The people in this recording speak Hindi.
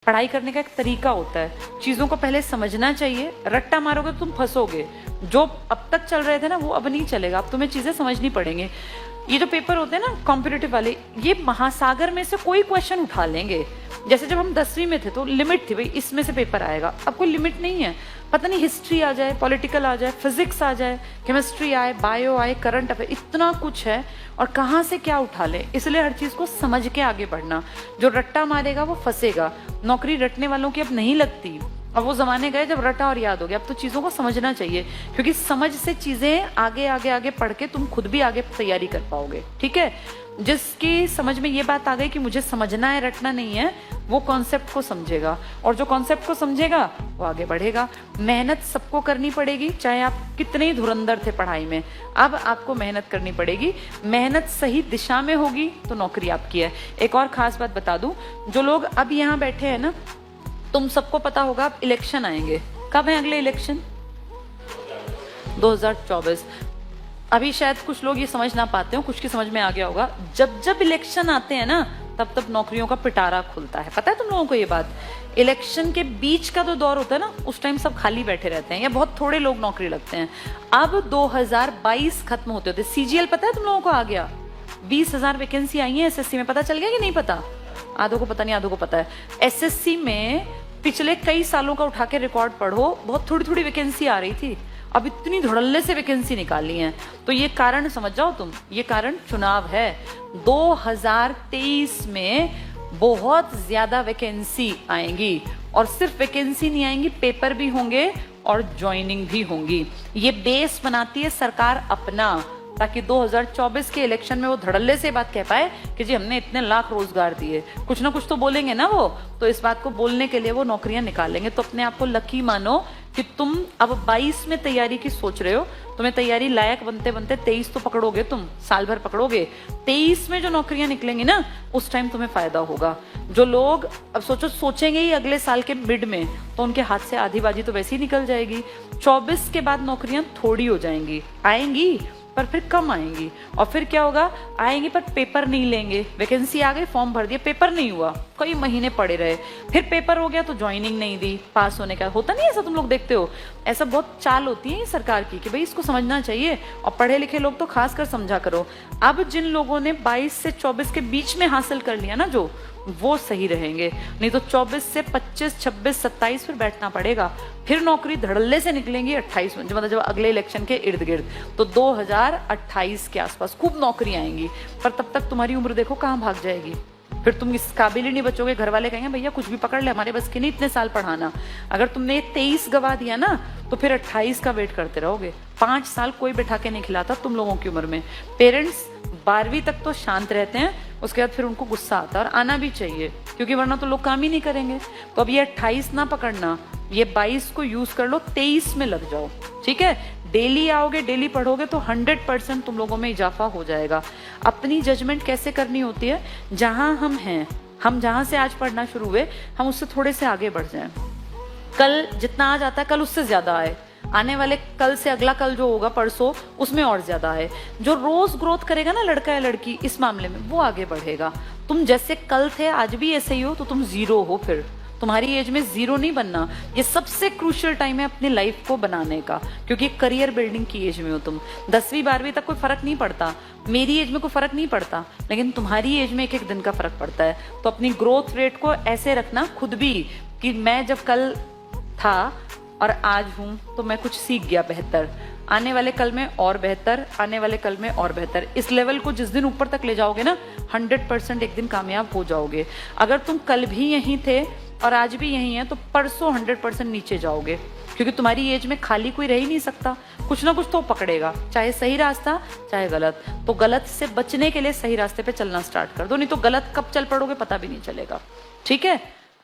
पढ़ाई करने का एक तरीका होता है, चीजों को पहले समझना चाहिए। रट्टा मारोगे तो तुम फंसोगे। जो अब तक चल रहे थे ना वो अब नहीं चलेगा, अब तुम्हें चीजें समझनी पड़ेंगी। ये जो पेपर होते हैं ना कॉम्पिटिटिव वाले, ये महासागर में से कोई क्वेश्चन उठा लेंगे। जैसे जब हम 10वीं में थे तो लिमिट थी, भाई इसमें से पेपर आएगा। अब कोई लिमिट नहीं है, पता नहीं हिस्ट्री आ जाए, पॉलिटिकल आ जाए, फिजिक्स आ जाए, केमिस्ट्री आए, बायो आए, करंट अफेयर, इतना कुछ है और कहाँ से क्या उठा ले। इसलिए हर चीज को समझ के आगे बढ़ना। जो रट्टा मारेगा वो फंसेगा। नौकरी रटने वालों की अब नहीं लगती। अब वो जमाने गए जब रटा और याद हो गया। अब तो चीजों को समझना चाहिए, क्योंकि समझ से चीजें आगे आगे आगे पढ़ के तुम खुद भी आगे तैयारी कर पाओगे। ठीक है, जिसकी समझ में ये बात आ गई कि मुझे समझना है रटना नहीं है, वो कॉन्सेप्ट को समझेगा, और जो कॉन्सेप्ट को समझेगा वो आगे बढ़ेगा। मेहनत सबको करनी पड़ेगी, चाहे आप कितने ही धुरंधर थे पढ़ाई में, अब आपको मेहनत करनी पड़ेगी। मेहनत सही दिशा में होगी तो नौकरी आपकी है। एक और खास बात बता दूं, जो लोग अब यहाँ बैठे हैं ना, तुम सबको पता होगा अब इलेक्शन आएंगे। कब है अगले इलेक्शन? 2024। अभी शायद कुछ लोग ये समझ ना पाते हो, कुछ की समझ में आ गया होगा। जब जब इलेक्शन आते हैं ना तब तब नौकरियों का पिटारा खुलता है। पता है तुम लोगों को ये बात? इलेक्शन के बीच का जो दौर होता है ना, उस टाइम सब खाली बैठे रहते हैं या बहुत थोड़े लोग नौकरी लगते हैं। अब 2022 खत्म होते होते सीजीएल पता है तुम लोगों को आ गया। 20,000 वैकेंसी आई है एसएससी में। पता चल गया कि नहीं पता? आधों को पता नहीं, आधों को पता है। एसएससी में पिछले कई सालों का उठा के रिकॉर्ड पढ़ो, बहुत थोड़ी थोड़ी वैकेंसी आ रही थी, अब इतनी धड़ल्ले से वैकेंसी निकाली है। तो ये कारण समझ जाओ तुम, ये कारण चुनाव है। 2023 में बहुत ज्यादा वैकेंसी आएंगी, और सिर्फ वैकेंसी नहीं आएंगी, पेपर भी होंगे और ज्वाइनिंग भी होंगी। ये बेस बनाती है सरकार अपना, ताकि 2024 के इलेक्शन में वो धड़ल्ले से बात कह पाए कि जी हमने इतने लाख रोजगार दिए। कुछ ना कुछ तो बोलेंगे ना वो, तो इस बात को बोलने के लिए वो नौकरियां निकालेंगे। तो अपने आप को लकी मानो कि तुम अब 22 में तैयारी की सोच रहे हो। तुम्हें तैयारी लायक बनते बनते 23 तो पकड़ोगे, तुम साल भर पकड़ोगे। 23 में जो नौकरियां निकलेंगी ना, उस टाइम तुम्हें फायदा होगा। जो लोग अब सोचेंगे ही अगले साल के मिड में, तो उनके हाथ से आधी बाजी तो वैसे ही निकल जाएगी। 24 के बाद नौकरियां थोड़ी हो जाएंगी, आएंगी पर फिर कम आएंगी। और फिर क्या होगा? आएंगे पर पेपर नहीं लेंगे। वैकेंसी आ गई, फॉर्म भर दिया, पेपर नहीं हुआ, कई महीने पड़े रहे। फिर पेपर हो गया तो ज्वाइनिंग नहीं दी, पास होने का होता नहीं। ऐसा तुम लोग देखते हो, ऐसा बहुत चाल होती है सरकार की कि भाई इसको समझना चाहिए। और पढ़े लिखे लोग तो खासकर समझा करो। अब जिन लोगों ने 22 से 24 के बीच में हासिल कर लिया ना, जो वो सही रहेंगे। नहीं तो 24 से 25, 26, 27 फिर बैठना पड़ेगा। फिर नौकरी धड़ल्ले से निकलेंगी 28 में, मतलब जब अगले इलेक्शन के इर्द गिर्द। तो 2028 के आसपास खूब नौकरी आएंगी, पर तब तक तुम्हारी उम्र देखो कहाँ भाग जाएगी। फिर तुम इस काबिल ही नहीं बचोगे। घर वाले कहेंगे भैया कुछ भी पकड़ ले, हमारे बस की नहीं इतने साल पढ़ाना। अगर तुमने 23 गवा दिया ना, तो फिर 28 का वेट करते रहोगे। 5 साल कोई बैठा के नहीं खिलाता तुम लोगों की उम्र में। पेरेंट्स 12वीं तक तो शांत रहते हैं, उसके बाद फिर उनको गुस्सा आता है, और आना भी चाहिए, क्योंकि वरना तो लोग काम ही नहीं करेंगे। तो अब ये 28 ना पकड़ना, ये 22 को यूज कर लो, 23 में लग जाओ। ठीक है, डेली आओगे, डेली पढ़ोगे तो 100% तुम लोगों में इजाफा हो जाएगा। अपनी जजमेंट कैसे करनी होती है? जहां हम हैं, हम जहां से आज पढ़ना शुरू हुए, हम उससे थोड़े से आगे बढ़ जाएं। कल जितना आज आता है, कल उससे ज्यादा आए। आने वाले कल से अगला कल जो होगा, परसों, उसमें और ज्यादा है। जो रोज ग्रोथ करेगा ना लड़का या लड़की, इस मामले में वो आगे बढ़ेगा। तुम जैसे कल थे आज भी ऐसे ही हो, तो तुम जीरो हो। फिर तुम्हारी एज में जीरो नहीं बनना। ये सबसे क्रूशियल टाइम है अपनी लाइफ को बनाने का, क्योंकि करियर बिल्डिंग की एज में हो तुम। 10वीं 12वीं तक कोई फर्क नहीं पड़ता, मेरी एज में कोई फर्क नहीं पड़ता, लेकिन तुम्हारी एज में एक एक दिन का फर्क पड़ता है। तो अपनी ग्रोथ रेट को ऐसे रखना खुद भी, कि मैं जब कल था और आज हूं तो मैं कुछ सीख गया बेहतर, आने वाले कल में और बेहतर, आने वाले कल में और बेहतर। इस लेवल को जिस दिन ऊपर तक ले जाओगे ना, 100% एक दिन कामयाब हो जाओगे। अगर तुम कल भी यहीं थे और आज भी यहीं है, तो परसों 100% नीचे जाओगे, क्योंकि तुम्हारी एज में खाली कोई रह ही नहीं सकता। कुछ ना कुछ तो पकड़ेगा, चाहे सही रास्ता चाहे गलत। तो गलत से बचने के लिए सही रास्ते पे चलना स्टार्ट कर दो, नहीं तो गलत कब चल पड़ोगे पता भी नहीं चलेगा। ठीक है।